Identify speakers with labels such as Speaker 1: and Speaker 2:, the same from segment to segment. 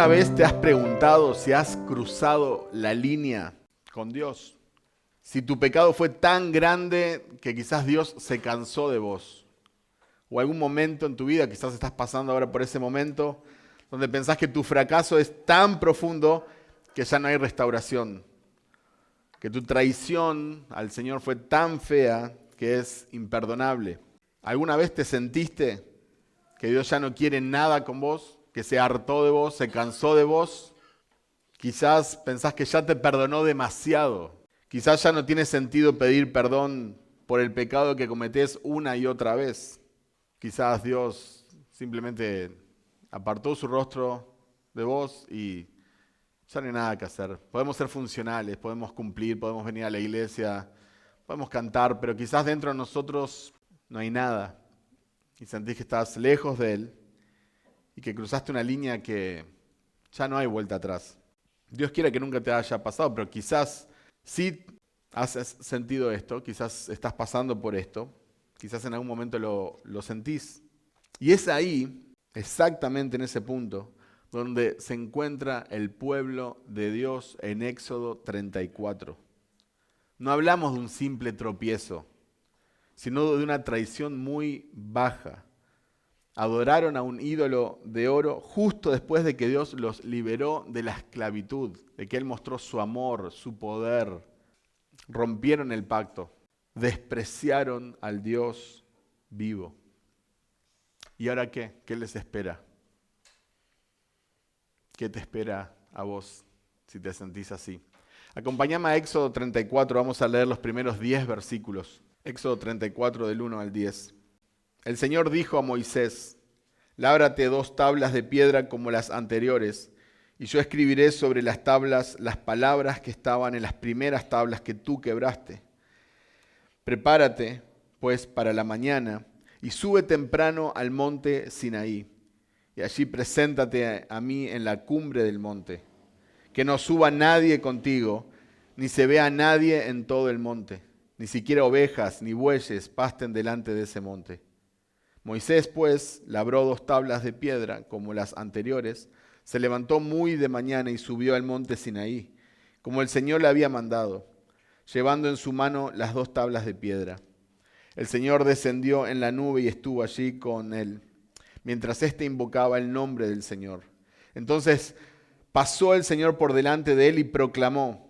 Speaker 1: ¿Alguna vez te has preguntado si has cruzado la línea con Dios? Si tu pecado fue tan grande que quizás Dios se cansó de vos. O algún momento en tu vida, quizás estás pasando ahora por ese momento, donde pensás que tu fracaso es tan profundo que ya no hay restauración. Que tu traición al Señor fue tan fea que es imperdonable. ¿Alguna vez te sentiste que Dios ya no quiere nada con vos? Que se hartó de vos, se cansó de vos. Quizás pensás que ya te perdonó demasiado. Quizás ya no tiene sentido pedir perdón por el pecado que cometés una y otra vez. Quizás Dios simplemente apartó su rostro de vos y ya no hay nada que hacer. Podemos ser funcionales, podemos cumplir, podemos venir a la iglesia, podemos cantar, pero quizás dentro de nosotros no hay nada. Y sentís que estás lejos de Él y que cruzaste una línea que ya no hay vuelta atrás. Dios quiere que nunca te haya pasado, pero quizás sí has sentido esto, quizás estás pasando por esto, quizás en algún momento lo sentís. Y es ahí, exactamente en ese punto, donde se encuentra el pueblo de Dios en Éxodo 34. No hablamos de un simple tropiezo, sino de una traición muy baja. Adoraron a un ídolo de oro justo después de que Dios los liberó de la esclavitud, de que Él mostró su amor, su poder. Rompieron el pacto, despreciaron al Dios vivo. ¿Y ahora qué? ¿Qué les espera? ¿Qué te espera a vos si te sentís así? Acompáñame a Éxodo 34, vamos a leer los primeros 10 versículos. Éxodo 34 del 1 al 10. El Señor dijo a Moisés: lábrate 2 tablas de piedra como las anteriores, y yo escribiré sobre las tablas las palabras que estaban en las primeras tablas que tú quebraste. Prepárate, pues, para la mañana, y sube temprano al monte Sinaí, y allí preséntate a mí en la cumbre del monte. Que no suba nadie contigo, ni se vea nadie en todo el monte, ni siquiera ovejas ni bueyes pasten delante de ese monte. Moisés, pues, labró 2 tablas de piedra, como las anteriores, se levantó muy de mañana y subió al monte Sinaí, como el Señor le había mandado, llevando en su mano las 2 tablas de piedra. El Señor descendió en la nube y estuvo allí con él, mientras éste invocaba el nombre del Señor. Entonces pasó el Señor por delante de él y proclamó: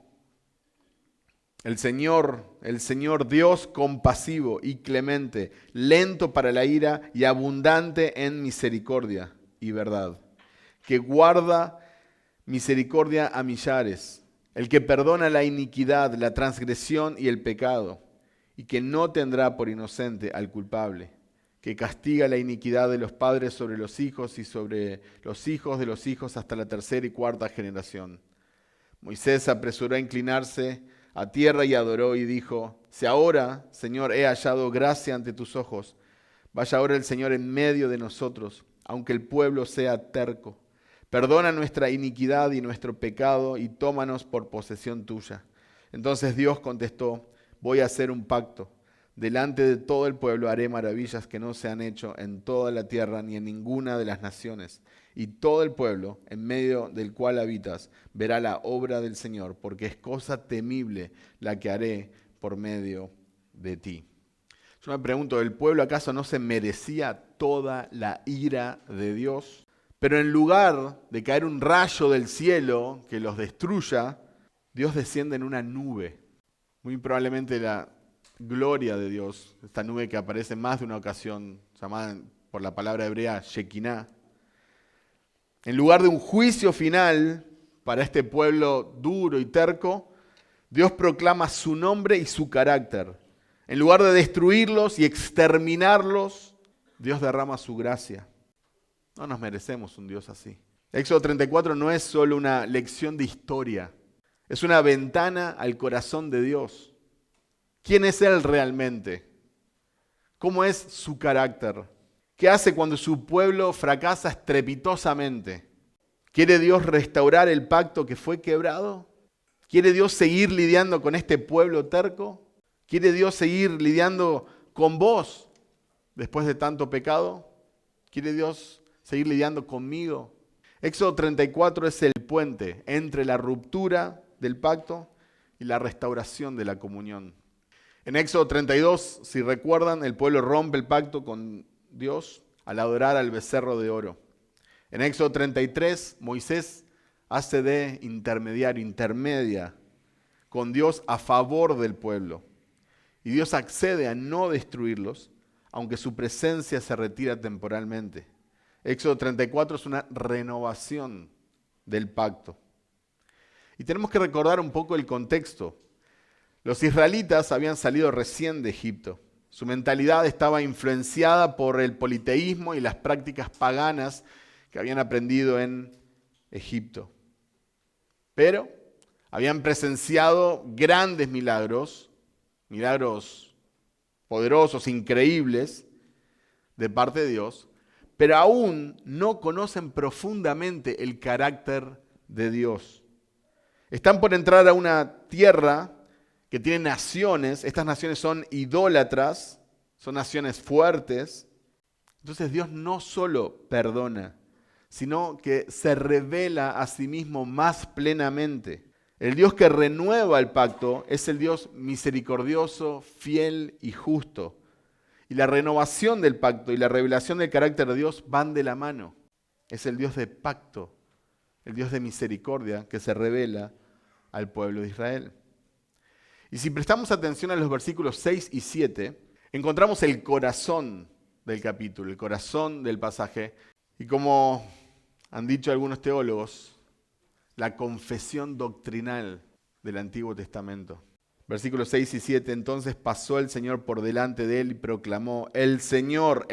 Speaker 1: el Señor Dios compasivo y clemente, lento para la ira y abundante en misericordia y verdad, que guarda misericordia a millares, el que perdona la iniquidad, la transgresión y el pecado, y que no tendrá por inocente al culpable, que castiga la iniquidad de los padres sobre los hijos y sobre los hijos de los hijos hasta la 3ª y 4ª generación. Moisés se apresuró a inclinarse a tierra y adoró y dijo: si ahora, Señor, he hallado gracia ante tus ojos, vaya ahora el Señor en medio de nosotros, aunque el pueblo sea terco. Perdona nuestra iniquidad y nuestro pecado y tómanos por posesión tuya. Entonces Dios contestó: voy a hacer un pacto. Delante de todo el pueblo haré maravillas que no se han hecho en toda la tierra ni en ninguna de las naciones. Y todo el pueblo, en medio del cual habitas, verá la obra del Señor, porque es cosa temible la que haré por medio de ti. Yo me pregunto, ¿el pueblo acaso no se merecía toda la ira de Dios? Pero en lugar de caer un rayo del cielo que los destruya, Dios desciende en una nube. Muy probablemente la gloria de Dios, esta nube que aparece en más de una ocasión, llamada por la palabra hebrea Shekinah. En lugar de un juicio final para este pueblo duro y terco, Dios proclama su nombre y su carácter. En lugar de destruirlos y exterminarlos, Dios derrama su gracia. No nos merecemos un Dios así. Éxodo 34 no es solo una lección de historia, es una ventana al corazón de Dios. ¿Quién es Él realmente? ¿Cómo es su carácter? ¿Qué hace cuando su pueblo fracasa estrepitosamente? ¿Quiere Dios restaurar el pacto que fue quebrado? ¿Quiere Dios seguir lidiando con este pueblo terco? ¿Quiere Dios seguir lidiando con vos después de tanto pecado? ¿Quiere Dios seguir lidiando conmigo? Éxodo 34 es el puente entre la ruptura del pacto y la restauración de la comunión. En Éxodo 32, si recuerdan, el pueblo rompe el pacto con Dios al adorar al becerro de oro. En Éxodo 33, Moisés hace de intermedia con Dios a favor del pueblo. Y Dios accede a no destruirlos, aunque su presencia se retira temporalmente. Éxodo 34 es una renovación del pacto. Y tenemos que recordar un poco el contexto. Los israelitas habían salido recién de Egipto. Su mentalidad estaba influenciada por el politeísmo y las prácticas paganas que habían aprendido en Egipto. Pero habían presenciado grandes milagros poderosos, increíbles, de parte de Dios, pero aún no conocen profundamente el carácter de Dios. Están por entrar a una tierra que tiene naciones. Estas naciones son idólatras, son naciones fuertes. Entonces Dios no solo perdona, sino que se revela a sí mismo más plenamente. El Dios que renueva el pacto es el Dios misericordioso, fiel y justo. Y la renovación del pacto y la revelación del carácter de Dios van de la mano. Es el Dios de pacto, el Dios de misericordia que se revela al pueblo de Israel. Y si prestamos atención a los versículos 6 y 7, encontramos el corazón del capítulo, el corazón del pasaje. Y como han dicho algunos teólogos, la confesión doctrinal del Antiguo Testamento. Versículos 6 y 7, entonces pasó el Señor por delante de él y proclamó, el Señor,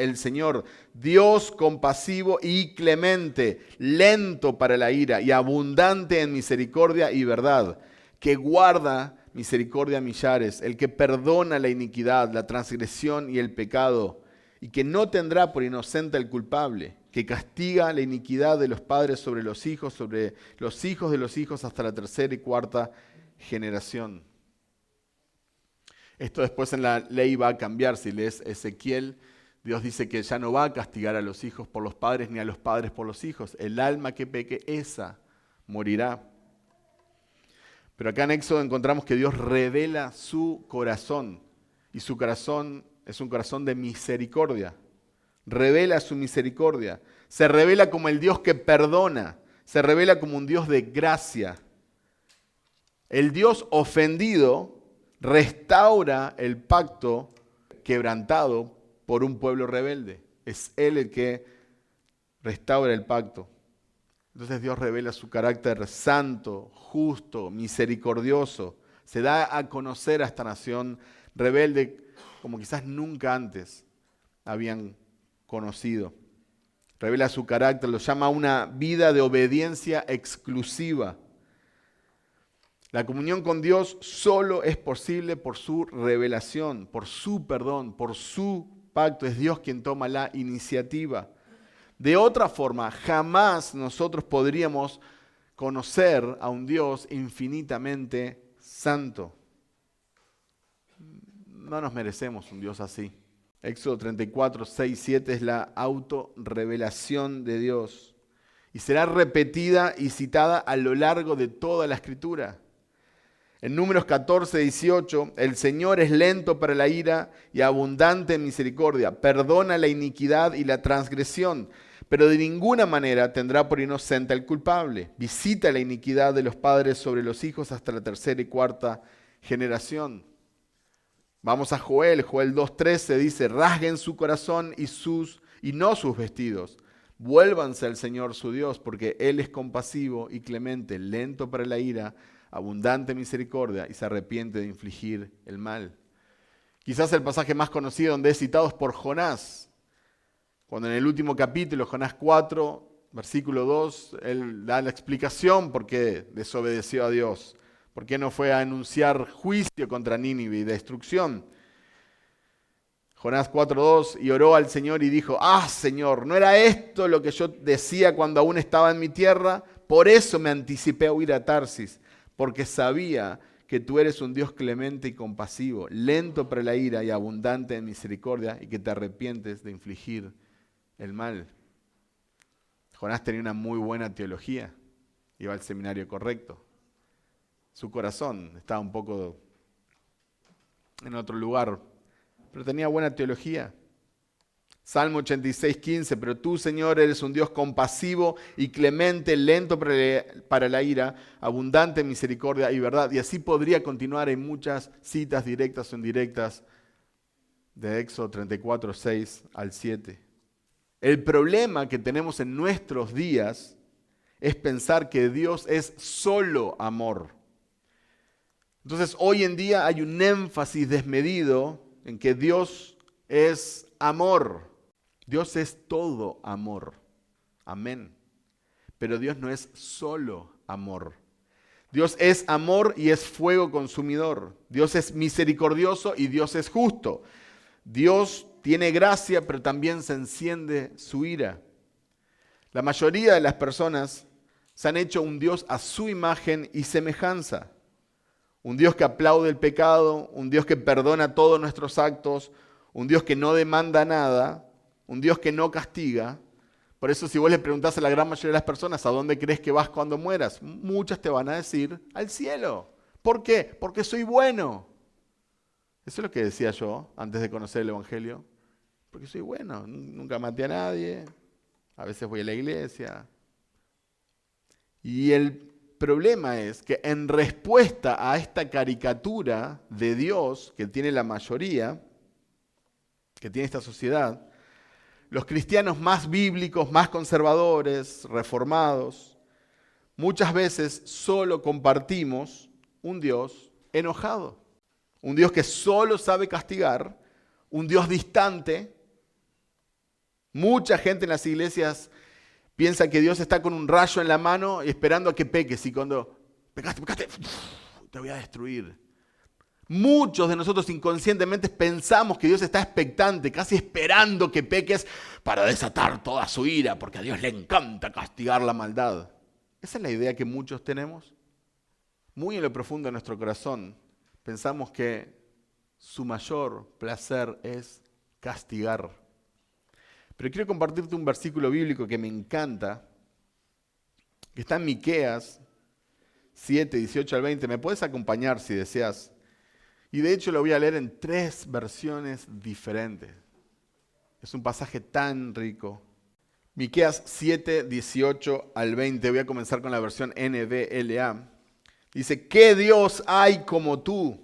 Speaker 1: Dios compasivo y clemente, lento para la ira y abundante en misericordia y verdad, que guarda misericordia a millares, el que perdona la iniquidad, la transgresión y el pecado, y que no tendrá por inocente al culpable, que castiga la iniquidad de los padres sobre los hijos de los hijos hasta la tercera y cuarta generación. Esto después en la ley va a cambiar. Si lees Ezequiel, Dios dice que ya no va a castigar a los hijos por los padres ni a los padres por los hijos. El alma que peque, esa morirá. Pero acá en Éxodo encontramos que Dios revela su corazón. Y su corazón es un corazón de misericordia. Revela su misericordia. Se revela como el Dios que perdona. Se revela como un Dios de gracia. El Dios ofendido restaura el pacto quebrantado por un pueblo rebelde. Es Él el que restaura el pacto. Entonces Dios revela su carácter santo, justo, misericordioso. Se da a conocer a esta nación rebelde como quizás nunca antes habían conocido. Revela su carácter, lo llama a una vida de obediencia exclusiva. La comunión con Dios solo es posible por su revelación, por su perdón, por su pacto. Es Dios quien toma la iniciativa. De otra forma, jamás nosotros podríamos conocer a un Dios infinitamente santo. No nos merecemos un Dios así. Éxodo 34, 6, 7 es la autorrevelación de Dios. Y será repetida y citada a lo largo de toda la Escritura. En Números 14, 18, el Señor es lento para la ira y abundante en misericordia, perdona la iniquidad y la transgresión, pero de ninguna manera tendrá por inocente al culpable. Visita la iniquidad de los padres sobre los hijos hasta la tercera y cuarta generación. Vamos a Joel 2:13 dice, rasguen su corazón y no sus vestidos. Vuélvanse al Señor su Dios, porque Él es compasivo y clemente, lento para la ira, abundante en misericordia y se arrepiente de infligir el mal. Quizás el pasaje más conocido donde es citado es por Jonás, cuando en el último capítulo, Jonás 4, versículo 2, él da la explicación por qué desobedeció a Dios, por qué no fue a anunciar juicio contra Nínive y destrucción. Jonás 4:2, y oró al Señor y dijo, Señor, ¿no era esto lo que yo decía cuando aún estaba en mi tierra? Por eso me anticipé a huir a Tarsis, porque sabía que tú eres un Dios clemente y compasivo, lento para la ira y abundante en misericordia, y que te arrepientes de infligir el mal. Jonás tenía una muy buena teología, iba al seminario correcto. Su corazón estaba un poco en otro lugar, pero tenía buena teología. Salmo 86:15, pero tú, Señor, eres un Dios compasivo y clemente, lento para la ira, abundante en misericordia y verdad. Y así podría continuar en muchas citas directas o indirectas de Éxodo 34:6 al 7. El problema que tenemos en nuestros días es pensar que Dios es solo amor. Entonces, hoy en día hay un énfasis desmedido en que Dios es amor. Dios es todo amor. Amén. Pero Dios no es solo amor. Dios es amor y es fuego consumidor. Dios es misericordioso y Dios es justo. Dios tiene gracia, pero también se enciende su ira. La mayoría de las personas se han hecho un Dios a su imagen y semejanza. Un Dios que aplaude el pecado, un Dios que perdona todos nuestros actos, un Dios que no demanda nada, un Dios que no castiga. Por eso si vos le preguntás a la gran mayoría de las personas ¿a dónde crees que vas cuando mueras? Muchas te van a decir al cielo. ¿Por qué? Porque soy bueno. Eso es lo que decía yo antes de conocer el Evangelio. Porque soy bueno, nunca maté a nadie, a veces voy a la iglesia. Y el problema es que en respuesta a esta caricatura de Dios que tiene la mayoría, que tiene esta sociedad, los cristianos más bíblicos, más conservadores, reformados, muchas veces solo compartimos un Dios enojado, un Dios que solo sabe castigar, un Dios distante. Mucha gente en las iglesias piensa que Dios está con un rayo en la mano y esperando a que peques. Y cuando pecaste, te voy a destruir. Muchos de nosotros inconscientemente pensamos que Dios está expectante, casi esperando que peques para desatar toda su ira, porque a Dios le encanta castigar la maldad. Esa es la idea que muchos tenemos. Muy en lo profundo de nuestro corazón, pensamos que su mayor placer es castigar. Pero quiero compartirte un versículo bíblico que me encanta, que está en Miqueas 7, 18 al 20. Me puedes acompañar si deseas. Y de hecho lo voy a leer en 3 versiones diferentes. Es un pasaje tan rico. Miqueas 7, 18 al 20. Voy a comenzar con la versión NBLA. Dice, ¿qué Dios hay como tú,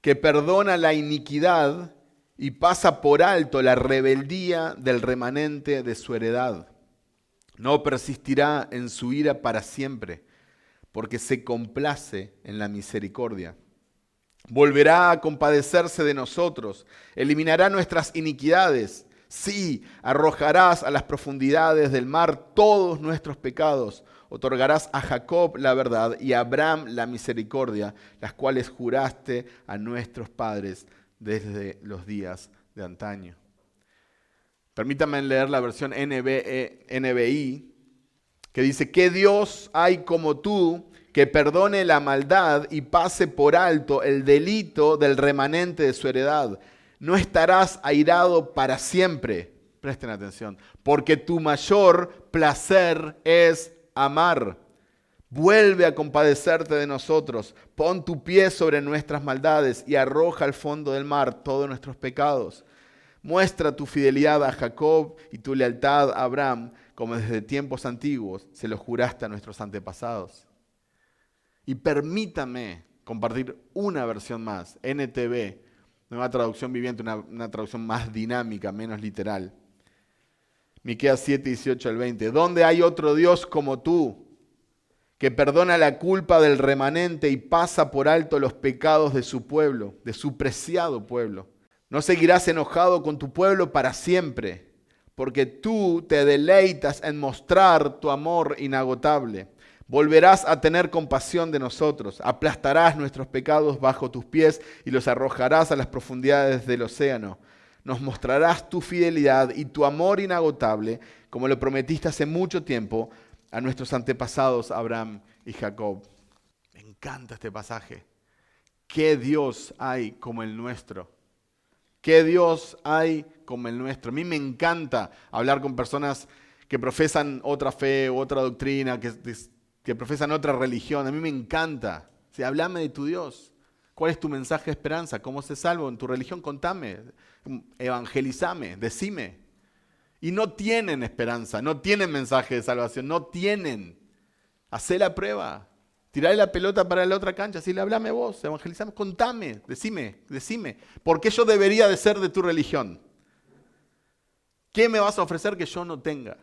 Speaker 1: que perdona la iniquidad y pasa por alto la rebeldía del remanente de su heredad? No persistirá en su ira para siempre, porque se complace en la misericordia. Volverá a compadecerse de nosotros, eliminará nuestras iniquidades. Sí, arrojarás a las profundidades del mar todos nuestros pecados. Otorgarás a Jacob la verdad y a Abraham la misericordia, las cuales juraste a nuestros padres desde los días de antaño. Permítanme leer la versión NBI, que dice, ¿qué Dios hay como tú, que perdone la maldad y pase por alto el delito del remanente de su heredad? No estarás airado para siempre. Presten atención. Porque tu mayor placer es amar. Vuelve a compadecerte de nosotros. Pon tu pie sobre nuestras maldades y arroja al fondo del mar todos nuestros pecados. Muestra tu fidelidad a Jacob y tu lealtad a Abraham, como desde tiempos antiguos se lo juraste a nuestros antepasados. Y permítame compartir una versión más, NTV, nueva traducción viviente, una traducción más dinámica, menos literal. Miqueas 7, 18 al 20. ¿Dónde hay otro Dios como tú, que perdona la culpa del remanente y pasa por alto los pecados de su pueblo, de su preciado pueblo? No seguirás enojado con tu pueblo para siempre, porque tú te deleitas en mostrar tu amor inagotable. Volverás a tener compasión de nosotros, aplastarás nuestros pecados bajo tus pies y los arrojarás a las profundidades del océano. Nos mostrarás tu fidelidad y tu amor inagotable, como lo prometiste hace mucho tiempo a nuestros antepasados Abraham y Jacob. Me encanta este pasaje. ¿Qué Dios hay como el nuestro? ¿Qué Dios hay como el nuestro? A mí me encanta hablar con personas que profesan otra fe, otra doctrina, que profesan otra religión. A mí me encanta. Sí, háblame de tu Dios. ¿Cuál es tu mensaje de esperanza? ¿Cómo se salvo en tu religión? Contame, evangelizame, decime. Y no tienen esperanza, no tienen mensaje de salvación, no tienen. Hacé la prueba. Tirá la pelota para la otra cancha. Si le hablame vos, evangelizame, contame, decime. ¿Por qué yo debería de ser de tu religión? ¿Qué me vas a ofrecer que yo no tenga?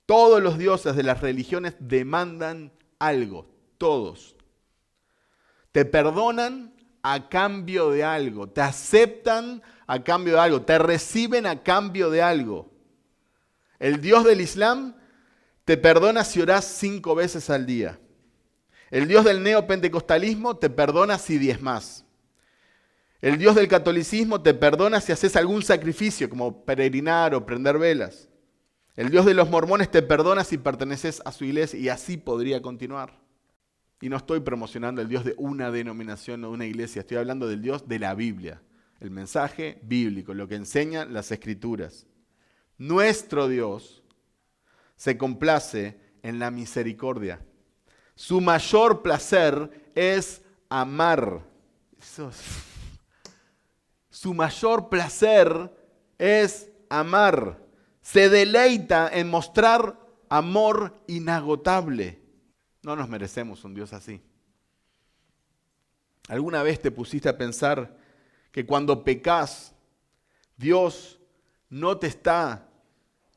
Speaker 1: Todos los dioses de las religiones demandan algo, todos. Te perdonan a cambio de algo, te aceptan a cambio de algo, te reciben a cambio de algo. El Dios del Islam te perdona si orás 5 veces al día. El Dios del neopentecostalismo te perdona si diezmás. El Dios del catolicismo te perdona si haces algún sacrificio, como peregrinar o prender velas. El Dios de los mormones te perdona si perteneces a su iglesia, y así podría continuar. Y no estoy promocionando el Dios de una denominación o de una iglesia, estoy hablando del Dios de la Biblia, el mensaje bíblico, lo que enseñan las Escrituras. Nuestro Dios se complace en la misericordia. Su mayor placer es amar. Su mayor placer es amar. Se deleita en mostrar amor inagotable. No nos merecemos un Dios así. ¿Alguna vez te pusiste a pensar que cuando pecas, Dios no te está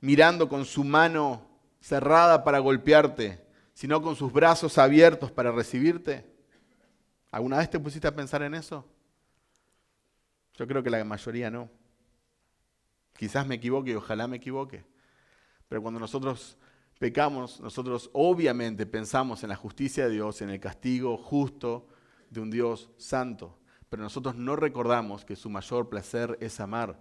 Speaker 1: mirando con su mano cerrada para golpearte, sino con sus brazos abiertos para recibirte? ¿Alguna vez te pusiste a pensar en eso? Yo creo que la mayoría no. Quizás me equivoque y ojalá me equivoque. Pero cuando nosotros pecamos, nosotros obviamente pensamos en la justicia de Dios, en el castigo justo de un Dios santo. Pero nosotros no recordamos que su mayor placer es amar.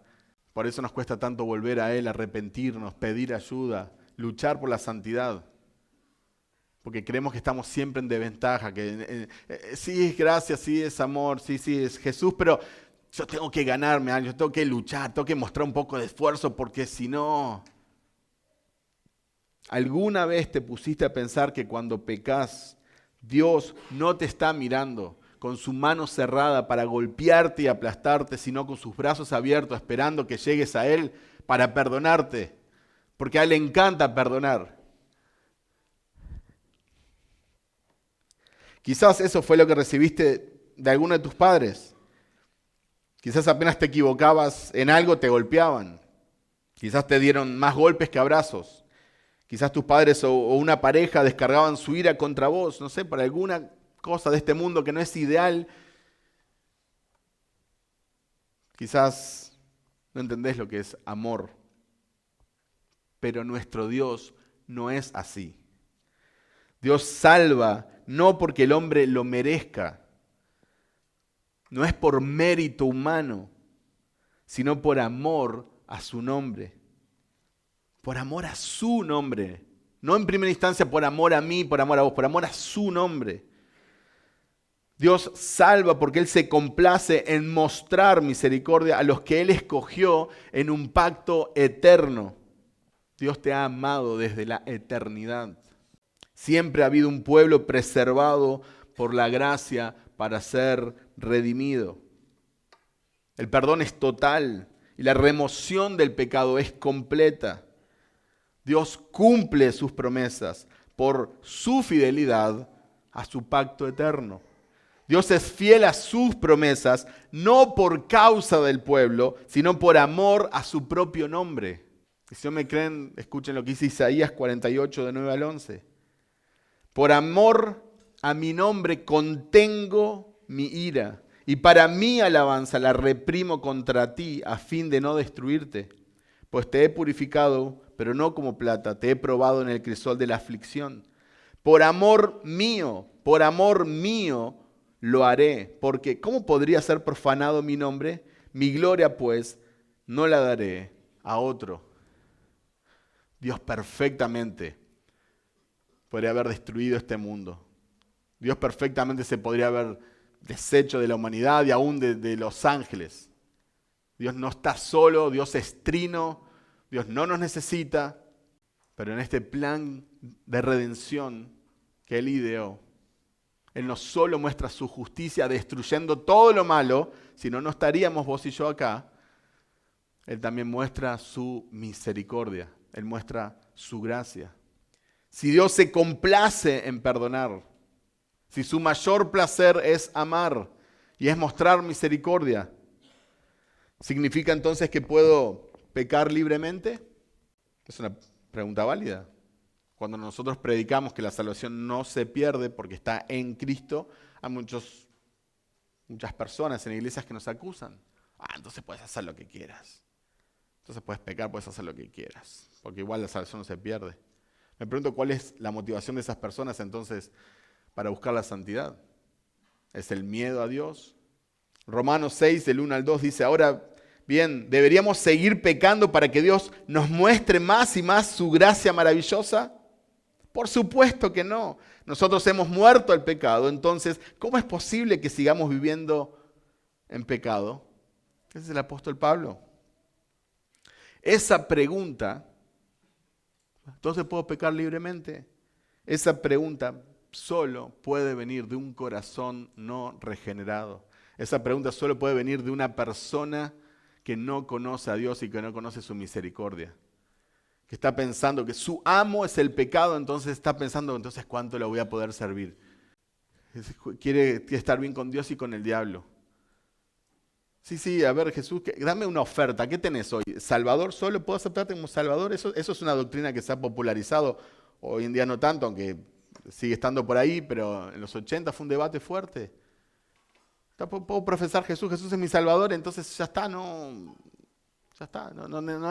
Speaker 1: Por eso nos cuesta tanto volver a Él, arrepentirnos, pedir ayuda, luchar por la santidad. Porque creemos que estamos siempre en desventaja, que sí es gracia, sí es amor, sí es Jesús, pero yo tengo que ganarme algo, yo tengo que luchar, tengo que mostrar un poco de esfuerzo, porque si no... ¿Alguna vez te pusiste a pensar que cuando pecas, Dios no te está mirando con su mano cerrada para golpearte y aplastarte, sino con sus brazos abiertos esperando que llegues a Él para perdonarte? Porque a Él le encanta perdonar. Quizás eso fue lo que recibiste de alguno de tus padres. Quizás apenas te equivocabas en algo, te golpeaban. Quizás te dieron más golpes que abrazos. Quizás tus padres o una pareja descargaban su ira contra vos, no sé, por alguna cosa de este mundo que no es ideal. Quizás no entendés lo que es amor. Pero nuestro Dios no es así. Dios salva no porque el hombre lo merezca. No es por mérito humano, sino por amor a su nombre. Por amor a su nombre. No en primera instancia por amor a mí, por amor a vos, por amor a su nombre. Dios salva porque Él se complace en mostrar misericordia a los que Él escogió en un pacto eterno. Dios te ha amado desde la eternidad. Siempre ha habido un pueblo preservado por la gracia para ser redimido. El perdón es total y la remoción del pecado es completa. Dios cumple sus promesas por su fidelidad a su pacto eterno. Dios es fiel a sus promesas, no por causa del pueblo, sino por amor a su propio nombre. Y si no me creen, escuchen lo que dice Isaías 48, de 9 al 11. Por amor a mi nombre contengo mi ira, y para mi alabanza la reprimo contra ti, a fin de no destruirte. Pues te he purificado, pero no como plata, te he probado en el crisol de la aflicción. Por amor mío lo haré, porque ¿cómo podría ser profanado mi nombre? Mi gloria, pues, no la daré a otro. Dios perfectamente podría haber destruido este mundo. Dios perfectamente se podría haber deshecho de la humanidad y aún de los ángeles. Dios no está solo, Dios es trino, Dios no nos necesita, pero en este plan de redención que Él ideó, Él no solo muestra su justicia destruyendo todo lo malo, si no, no estaríamos vos y yo acá. Él también muestra su misericordia, Él muestra su gracia. Si Dios se complace en perdonar, si su mayor placer es amar y es mostrar misericordia, ¿significa entonces que puedo pecar libremente? Es una pregunta válida. Cuando nosotros predicamos que la salvación no se pierde porque está en Cristo, hay muchas personas en iglesias que nos acusan. Entonces puedes hacer lo que quieras. Entonces puedes pecar, puedes hacer lo que quieras. Porque igual la salvación no se pierde. Me pregunto cuál es la motivación de esas personas entonces para buscar la santidad. ¿Es el miedo a Dios? Romanos 6, del 1 al 2 dice, ahora bien, ¿deberíamos seguir pecando para que Dios nos muestre más y más su gracia maravillosa? Por supuesto que no. Nosotros hemos muerto al pecado, entonces, ¿cómo es posible que sigamos viviendo en pecado? Ese es el apóstol Pablo. Esa pregunta, ¿entonces puedo pecar libremente? Esa pregunta solo puede venir de un corazón no regenerado. Esa pregunta solo puede venir de una persona que no conoce a Dios y que no conoce su misericordia. Que está pensando que su amo es el pecado, entonces está pensando, entonces ¿cuánto le voy a poder servir? Quiere estar bien con Dios y con el diablo. Sí, a ver Jesús, dame una oferta, ¿qué tenés hoy? ¿Salvador solo? ¿Puedo aceptarte como Salvador? Eso es una doctrina que se ha popularizado, hoy en día no tanto, aunque sigue estando por ahí, pero en los 80 fue un debate fuerte. Puedo profesar Jesús es mi Salvador, entonces ya está, no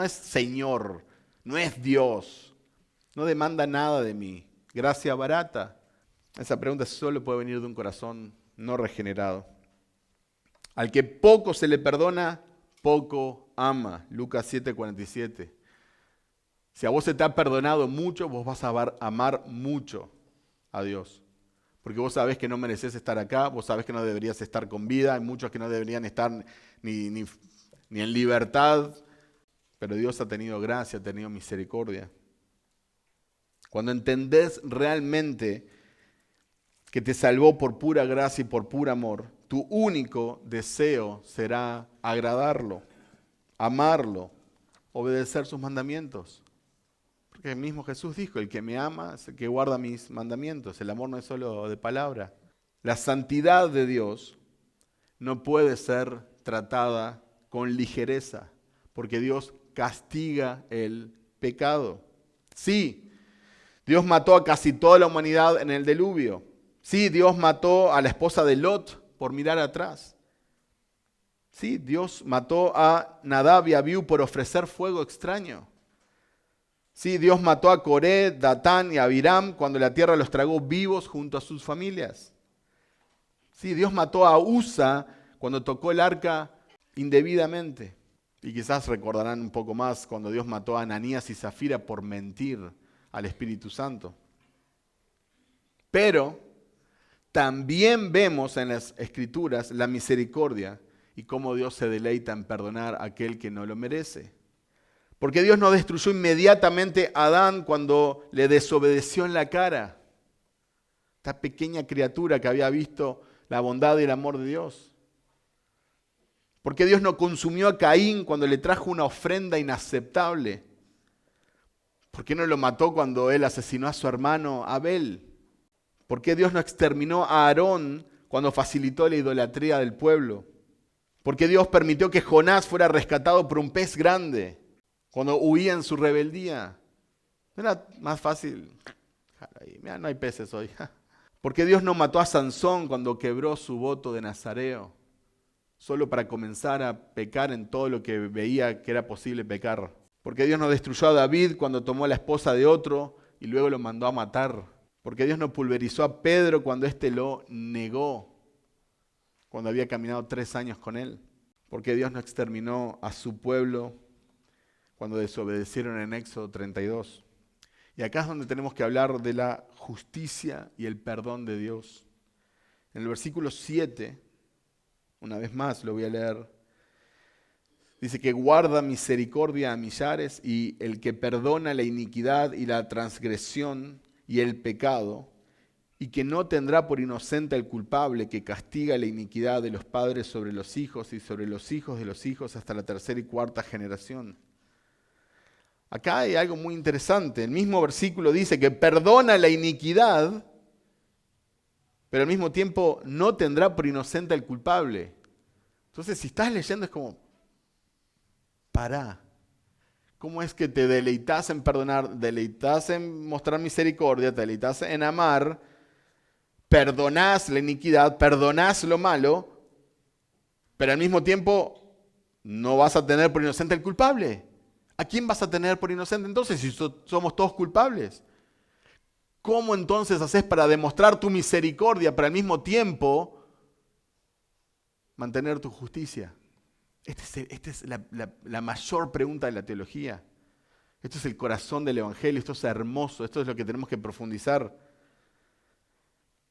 Speaker 1: es Señor. No es Dios, no demanda nada de mí, gracia barata. Esa pregunta solo puede venir de un corazón no regenerado. Al que poco se le perdona, poco ama. Lucas 7:47. Si a vos se te ha perdonado mucho, vos vas a amar mucho a Dios. Porque vos sabés que no mereces estar acá, vos sabés que no deberías estar con vida, hay muchos que no deberían estar ni en libertad. Pero Dios ha tenido gracia, ha tenido misericordia. Cuando entendés realmente que te salvó por pura gracia y por puro amor, tu único deseo será agradarlo, amarlo, obedecer sus mandamientos. Porque el mismo Jesús dijo, el que me ama es el que guarda mis mandamientos. El amor no es solo de palabra. La santidad de Dios no puede ser tratada con ligereza, porque Dios castiga el pecado. Sí, Dios mató a casi toda la humanidad en el diluvio. Sí, Dios mató a la esposa de Lot por mirar atrás. Sí, Dios mató a Nadab y Abiú por ofrecer fuego extraño. Sí, Dios mató a Coré, Datán y Abiram cuando la tierra los tragó vivos junto a sus familias. Sí, Dios mató a Usa cuando tocó el arca indebidamente. Y quizás recordarán un poco más cuando Dios mató a Ananías y Zafira por mentir al Espíritu Santo. Pero también vemos en las Escrituras la misericordia y cómo Dios se deleita en perdonar a aquel que no lo merece. Porque Dios no destruyó inmediatamente a Adán cuando le desobedeció en la cara. Esta pequeña criatura que había visto la bondad y el amor de Dios. ¿Por qué Dios no consumió a Caín cuando le trajo una ofrenda inaceptable? ¿Por qué no lo mató cuando él asesinó a su hermano Abel? ¿Por qué Dios no exterminó a Aarón cuando facilitó la idolatría del pueblo? ¿Por qué Dios permitió que Jonás fuera rescatado por un pez grande cuando huía en su rebeldía? ¿No era más fácil? Mira, no hay peces hoy. ¿Por qué Dios no mató a Sansón cuando quebró su voto de nazareo? Solo para comenzar a pecar en todo lo que veía que era posible pecar. Porque Dios no destruyó a David cuando tomó la esposa de otro y luego lo mandó a matar. Porque Dios no pulverizó a Pedro cuando éste lo negó, cuando había caminado 3 años con él. Porque Dios no exterminó a su pueblo cuando desobedecieron en Éxodo 32. Y acá es donde tenemos que hablar de la justicia y el perdón de Dios. En el versículo 7, una vez más lo voy a leer, Dice que guarda misericordia a millares y el que perdona la iniquidad y la transgresión y el pecado, y que no tendrá por inocente al culpable, que castiga la iniquidad de los padres sobre los hijos y sobre los hijos de los hijos hasta la tercera y cuarta generación. Acá hay algo muy interesante. El mismo versículo dice que perdona la iniquidad, pero al mismo tiempo no tendrá por inocente al culpable. Entonces, si estás leyendo es como, pará. ¿Cómo es que te deleitas en perdonar, deleitas en mostrar misericordia, te deleitas en amar, perdonás la iniquidad, perdonás lo malo, pero al mismo tiempo no vas a tener por inocente al culpable? ¿A quién vas a tener por inocente entonces si somos todos culpables? ¿Cómo entonces haces para demostrar tu misericordia, pero al mismo tiempo mantener tu justicia? Esta es la mayor pregunta de la teología. Esto es el corazón del Evangelio, esto es hermoso, esto es lo que tenemos que profundizar.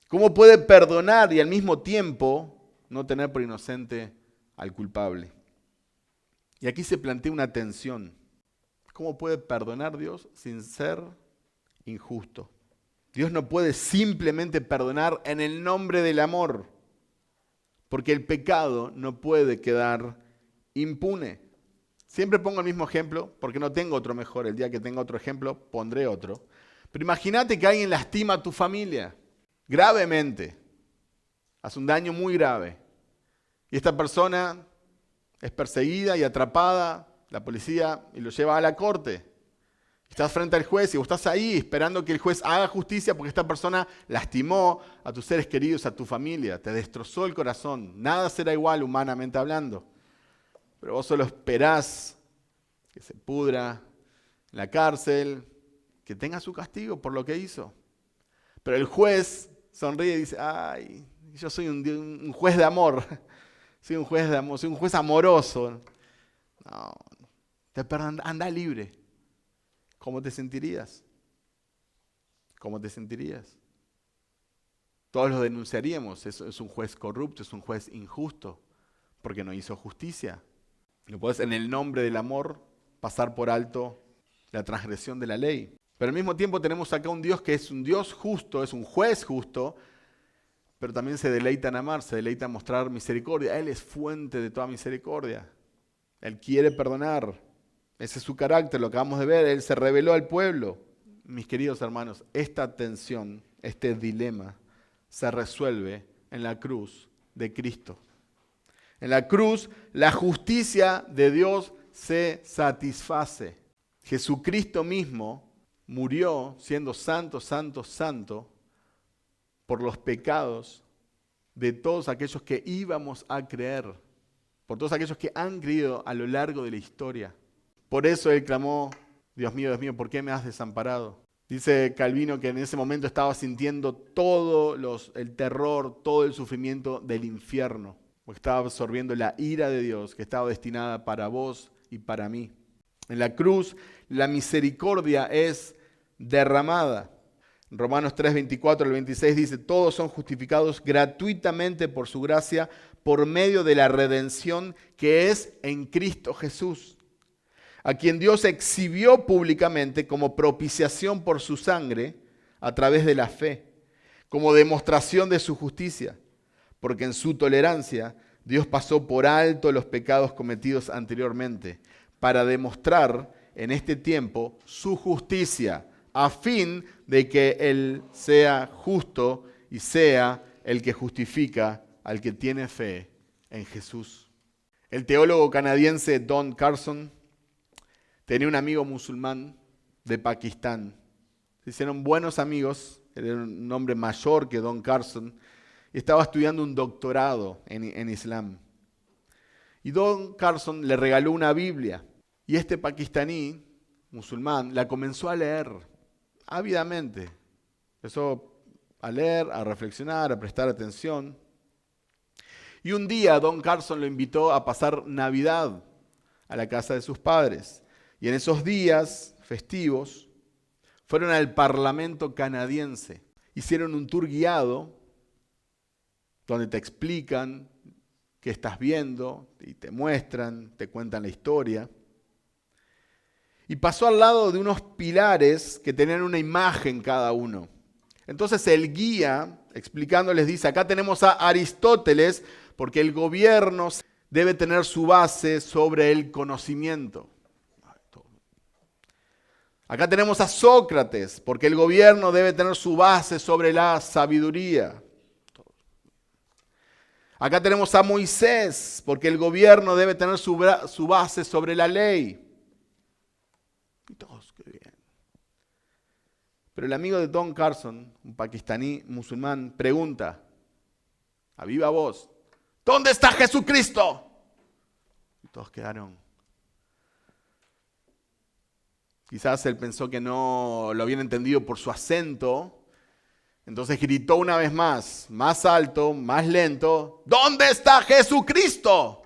Speaker 1: ¿Cómo puede perdonar y al mismo tiempo no tener por inocente al culpable? Y aquí se plantea una tensión. ¿Cómo puede perdonar Dios sin ser injusto? Dios no puede simplemente perdonar en el nombre del amor, porque el pecado no puede quedar impune. Siempre pongo el mismo ejemplo, porque no tengo otro mejor. El día que tenga otro ejemplo, pondré otro. Pero imagínate que alguien lastima a tu familia, gravemente, hace un daño muy grave. Y esta persona es perseguida y atrapada, la policía, y lo lleva a la corte. Estás frente al juez y vos estás ahí esperando que el juez haga justicia porque esta persona lastimó a tus seres queridos, a tu familia, te destrozó el corazón. Nada será igual humanamente hablando. Pero vos solo esperás que se pudra en la cárcel, que tenga su castigo por lo que hizo. Pero el juez sonríe y dice, ay, yo soy un juez de amor. Soy un juez de amor, soy un juez amoroso. No, te perdonan, anda libre. ¿Cómo te sentirías? ¿Cómo te sentirías? Todos lo denunciaríamos. Es un juez corrupto, es un juez injusto, porque no hizo justicia. No puedes en el nombre del amor pasar por alto la transgresión de la ley. Pero al mismo tiempo tenemos acá un Dios que es un Dios justo, es un juez justo, pero también se deleita en amar, se deleita en mostrar misericordia. Él es fuente de toda misericordia. Él quiere perdonar. Ese es su carácter, lo acabamos de ver. Él se reveló al pueblo. Mis queridos hermanos, esta tensión, este dilema, se resuelve en la cruz de Cristo. En la cruz, la justicia de Dios se satisface. Jesucristo mismo murió siendo santo, santo, santo por los pecados de todos aquellos que íbamos a creer, por todos aquellos que han creído a lo largo de la historia. Por eso Él clamó, Dios mío, ¿por qué me has desamparado? Dice Calvino que en ese momento estaba sintiendo todo el terror, todo el sufrimiento del infierno, porque estaba absorbiendo la ira de Dios que estaba destinada para vos y para mí. En la cruz, la misericordia es derramada. En Romanos 3, 24 al 26 dice, todos son justificados gratuitamente por su gracia, por medio de la redención que es en Cristo Jesús, a quien Dios exhibió públicamente como propiciación por su sangre a través de la fe, como demostración de su justicia, porque en su tolerancia Dios pasó por alto los pecados cometidos anteriormente, para demostrar en este tiempo su justicia, a fin de que Él sea justo y sea el que justifica al que tiene fe en Jesús. El teólogo canadiense Don Carson tenía un amigo musulmán de Pakistán. Se hicieron buenos amigos, él era un hombre mayor que Don Carson, y estaba estudiando un doctorado en Islam. Y Don Carson le regaló una Biblia, y este pakistaní musulmán la comenzó a leer ávidamente. Empezó a leer, a reflexionar, a prestar atención. Y un día Don Carson lo invitó a pasar Navidad a la casa de sus padres. Y en esos días festivos fueron al Parlamento canadiense. Hicieron un tour guiado donde te explican qué estás viendo, y te muestran, te cuentan la historia. Y pasó al lado de unos pilares que tenían una imagen cada uno. Entonces el guía, explicándoles, dice, acá tenemos a Aristóteles, porque el gobierno debe tener su base sobre el conocimiento. Acá tenemos a Sócrates, porque el gobierno debe tener su base sobre la sabiduría. Acá tenemos a Moisés, porque el gobierno debe tener su base sobre la ley. Y todos, qué bien. Pero el amigo de Don Carson, un pakistaní musulmán, pregunta, a viva voz, ¿dónde está Jesucristo? Y todos quedaron. Quizás él pensó que no lo habían entendido por su acento. Entonces gritó una vez más alto, más lento, ¿dónde está Jesucristo?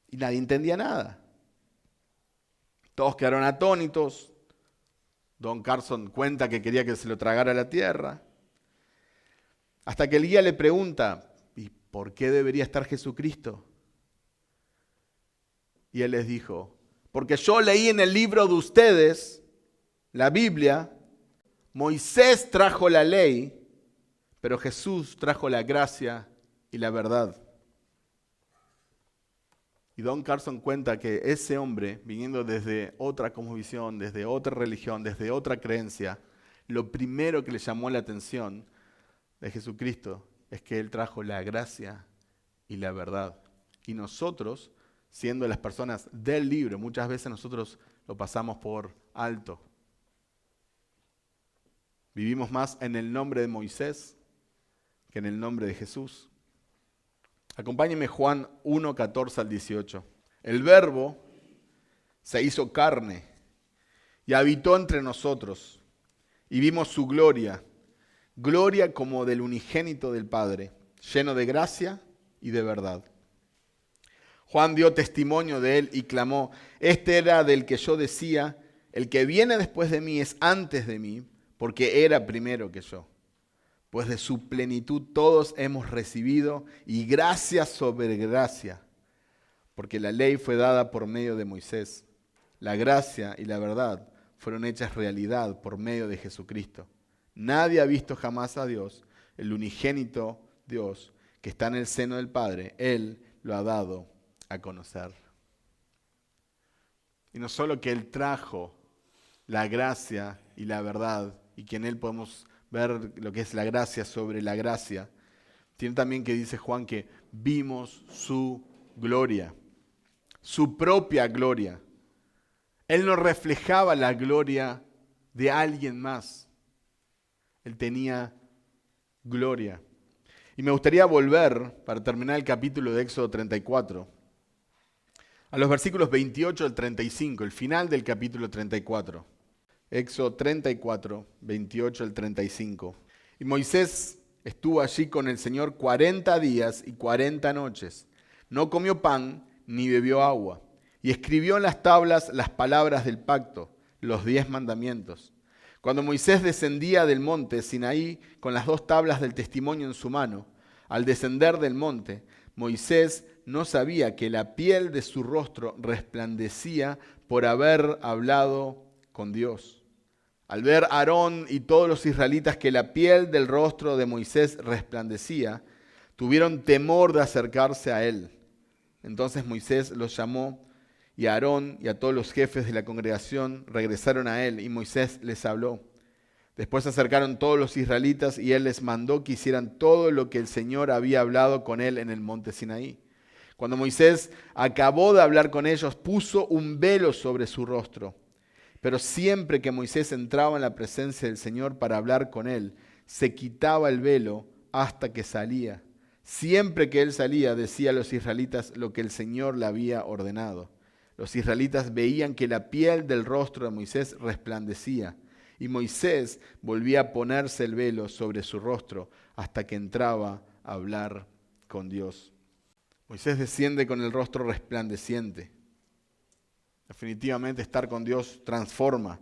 Speaker 1: Y nadie entendía nada. Todos quedaron atónitos. Don Carson cuenta que quería que se lo tragara la tierra. Hasta que el guía le pregunta, ¿y por qué debería estar Jesucristo? Y él les dijo, porque yo leí en el libro de ustedes, la Biblia, Moisés trajo la ley, pero Jesús trajo la gracia y la verdad. Y Don Carson cuenta que ese hombre, viniendo desde otra cosmovisión, desde otra religión, desde otra creencia, lo primero que le llamó la atención de Jesucristo es que Él trajo la gracia y la verdad. Y nosotros, siendo las personas del libro, muchas veces nosotros lo pasamos por alto. Vivimos más en el nombre de Moisés que en el nombre de Jesús. Acompáñenme Juan 1, 14 al 18. El Verbo se hizo carne y habitó entre nosotros y vimos su gloria, gloria como del unigénito del Padre, lleno de gracia y de verdad. Juan dio testimonio de él y clamó, este era del que yo decía, el que viene después de mí es antes de mí, porque era primero que yo. Pues de su plenitud todos hemos recibido y gracia sobre gracia, porque la ley fue dada por medio de Moisés. La gracia y la verdad fueron hechas realidad por medio de Jesucristo. Nadie ha visto jamás a Dios, el unigénito Dios que está en el seno del Padre. Él lo ha dado a conocer. Y no solo que Él trajo la gracia y la verdad, y que en Él podemos ver lo que es la gracia sobre la gracia, tiene también que dice Juan que vimos su gloria, su propia gloria. Él no reflejaba la gloria de alguien más. Él tenía gloria. Y me gustaría volver, para terminar el capítulo de Éxodo 34, a los versículos 28 al 35, el final del capítulo 34. Éxodo 34, 28 al 35. Y Moisés estuvo allí con el Señor 40 días y 40 noches. No comió pan ni bebió agua. Y escribió en las tablas las palabras del pacto, los 10 mandamientos. Cuando Moisés descendía del monte Sinaí con las 2 tablas del testimonio en su mano, al descender del monte, Moisés no sabía que la piel de su rostro resplandecía por haber hablado con Dios. Al ver a Aarón y todos los israelitas que la piel del rostro de Moisés resplandecía, tuvieron temor de acercarse a él. Entonces Moisés los llamó y a Aarón y a todos los jefes de la congregación regresaron a él y Moisés les habló. Después se acercaron todos los israelitas y él les mandó que hicieran todo lo que el Señor había hablado con él en el monte Sinaí. Cuando Moisés acabó de hablar con ellos, puso un velo sobre su rostro. Pero siempre que Moisés entraba en la presencia del Señor para hablar con él, se quitaba el velo hasta que salía. Siempre que él salía, decía a los israelitas lo que el Señor le había ordenado. Los israelitas veían que la piel del rostro de Moisés resplandecía, y Moisés volvía a ponerse el velo sobre su rostro hasta que entraba a hablar con Dios. Moisés desciende con el rostro resplandeciente. Definitivamente estar con Dios transforma.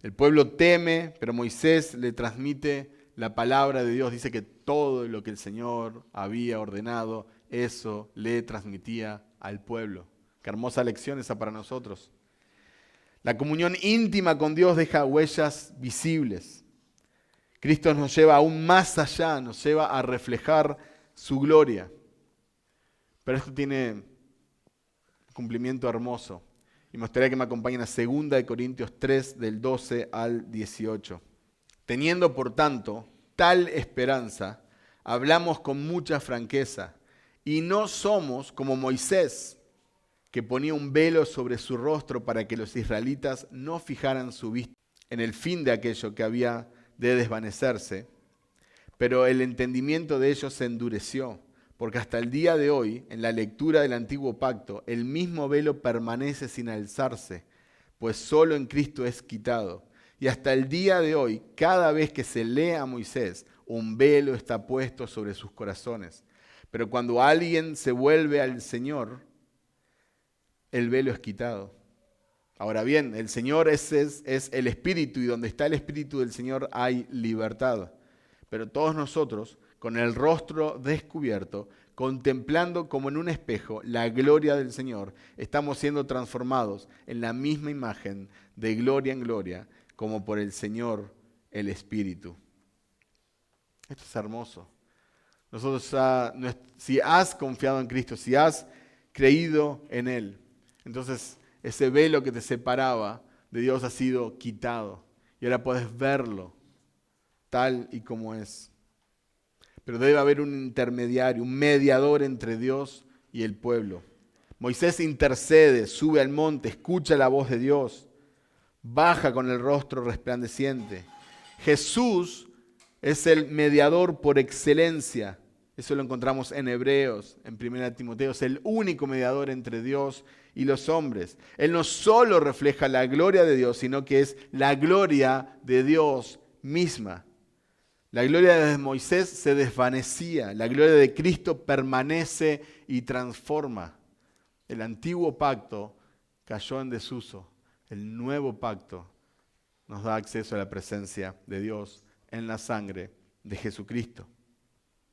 Speaker 1: El pueblo teme, pero Moisés le transmite la palabra de Dios. Dice que todo lo que el Señor había ordenado, eso le transmitía al pueblo. Qué hermosa lección esa para nosotros. La comunión íntima con Dios deja huellas visibles. Cristo nos lleva aún más allá, nos lleva a reflejar su gloria. Pero esto tiene un cumplimiento hermoso. Y me gustaría que me acompañen a 2 Corintios 3, del 12 al 18. Teniendo, por tanto, tal esperanza, hablamos con mucha franqueza, y no somos como Moisés, que ponía un velo sobre su rostro para que los israelitas no fijaran su vista en el fin de aquello que había de desvanecerse, pero el entendimiento de ellos se endureció, porque hasta el día de hoy, en la lectura del antiguo pacto, el mismo velo permanece sin alzarse, pues solo en Cristo es quitado. Y hasta el día de hoy, cada vez que se lee a Moisés, un velo está puesto sobre sus corazones. Pero cuando alguien se vuelve al Señor, el velo es quitado. Ahora bien, el Señor es el Espíritu, y donde está el Espíritu del Señor hay libertad. Pero todos nosotros, con el rostro descubierto, contemplando como en un espejo la gloria del Señor, estamos siendo transformados en la misma imagen, de gloria en gloria, como por el Señor, el Espíritu. Esto es hermoso. Nosotros, si has confiado en Cristo, si has creído en Él, entonces ese velo que te separaba de Dios ha sido quitado. Y ahora puedes verlo tal y como es. Pero debe haber un intermediario, un mediador entre Dios y el pueblo. Moisés intercede, sube al monte, escucha la voz de Dios, baja con el rostro resplandeciente. Jesús es el mediador por excelencia. Eso lo encontramos en Hebreos, en 1 Timoteo. Es el único mediador entre Dios y los hombres. Él no solo refleja la gloria de Dios, sino que es la gloria de Dios misma. La gloria de Moisés se desvanecía, la gloria de Cristo permanece y transforma. El antiguo pacto cayó en desuso. El nuevo pacto nos da acceso a la presencia de Dios en la sangre de Jesucristo.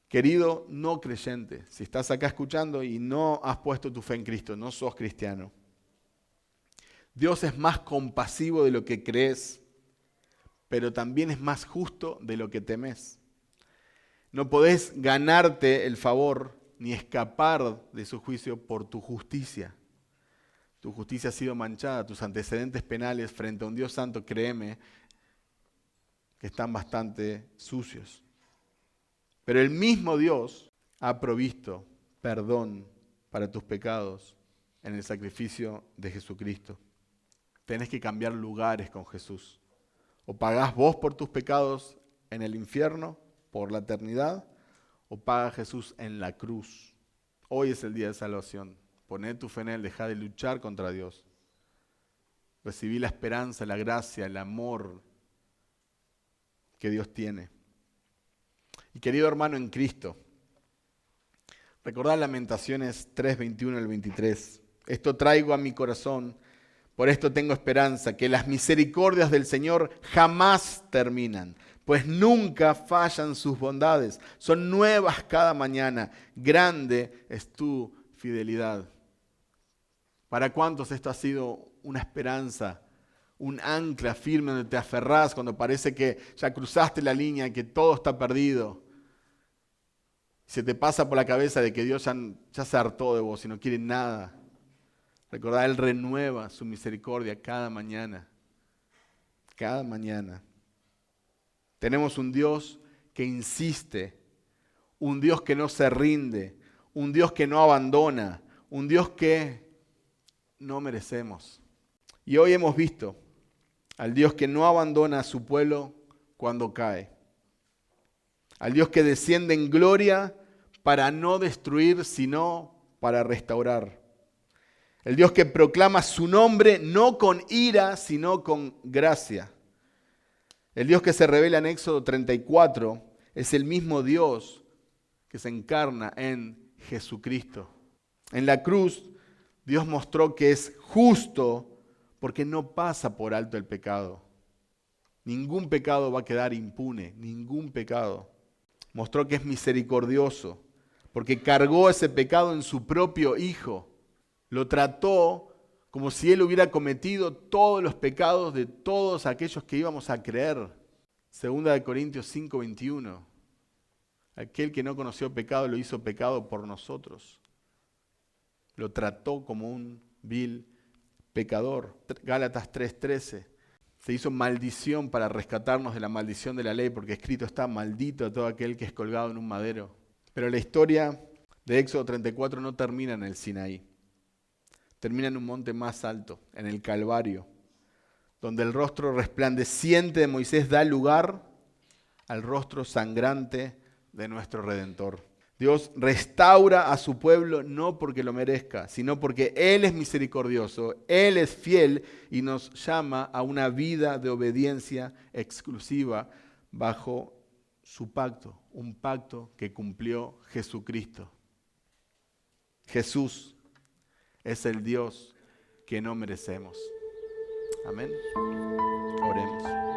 Speaker 1: Querido no creyente, si estás acá escuchando y no has puesto tu fe en Cristo, no sos cristiano, Dios es más compasivo de lo que crees, pero también es más justo de lo que temes. No podés ganarte el favor ni escapar de su juicio por tu justicia. Tu justicia ha sido manchada, tus antecedentes penales frente a un Dios santo, créeme, que están bastante sucios. Pero el mismo Dios ha provisto perdón para tus pecados en el sacrificio de Jesucristo. Tenés que cambiar lugares con Jesús. O pagás vos por tus pecados en el infierno, por la eternidad, o paga Jesús en la cruz. Hoy es el día de salvación. Poné tu fe en Él, dejá de luchar contra Dios. Recibí la esperanza, la gracia, el amor que Dios tiene. Y querido hermano en Cristo, recordad Lamentaciones 3, 21 al 23. Esto traigo a mi corazón, por esto tengo esperanza, que las misericordias del Señor jamás terminan, pues nunca fallan sus bondades. Son nuevas cada mañana. Grande es tu fidelidad. ¿Para cuántos esto ha sido una esperanza, un ancla firme donde te aferrás cuando parece que ya cruzaste la línea y que todo está perdido? Se te pasa por la cabeza de que Dios ya se hartó de vos y no quiere nada. Recordad, Él renueva su misericordia cada mañana. Cada mañana. Tenemos un Dios que insiste, un Dios que no se rinde, un Dios que no abandona, un Dios que no merecemos. Y hoy hemos visto al Dios que no abandona a su pueblo cuando cae. Al Dios que desciende en gloria para no destruir, sino para restaurar. El Dios que proclama su nombre no con ira, sino con gracia. El Dios que se revela en Éxodo 34 es el mismo Dios que se encarna en Jesucristo. En la cruz, Dios mostró que es justo porque no pasa por alto el pecado. Ningún pecado va a quedar impune, ningún pecado. Mostró que es misericordioso porque cargó ese pecado en su propio Hijo. Lo trató como si Él hubiera cometido todos los pecados de todos aquellos que íbamos a creer. Segunda de Corintios 5:21. Aquel que no conoció pecado lo hizo pecado por nosotros. Lo trató como un vil pecador. Gálatas 3:13. Se hizo maldición para rescatarnos de la maldición de la ley, porque escrito está: maldito todo aquel que es colgado en un madero. Pero la historia de Éxodo 34 no termina en el Sinaí. Termina en un monte más alto, en el Calvario, donde el rostro resplandeciente de Moisés da lugar al rostro sangrante de nuestro Redentor. Dios restaura a su pueblo no porque lo merezca, sino porque Él es misericordioso, Él es fiel y nos llama a una vida de obediencia exclusiva bajo su pacto, un pacto que cumplió Jesucristo. Jesús es el Dios que no merecemos. Amén. Oremos.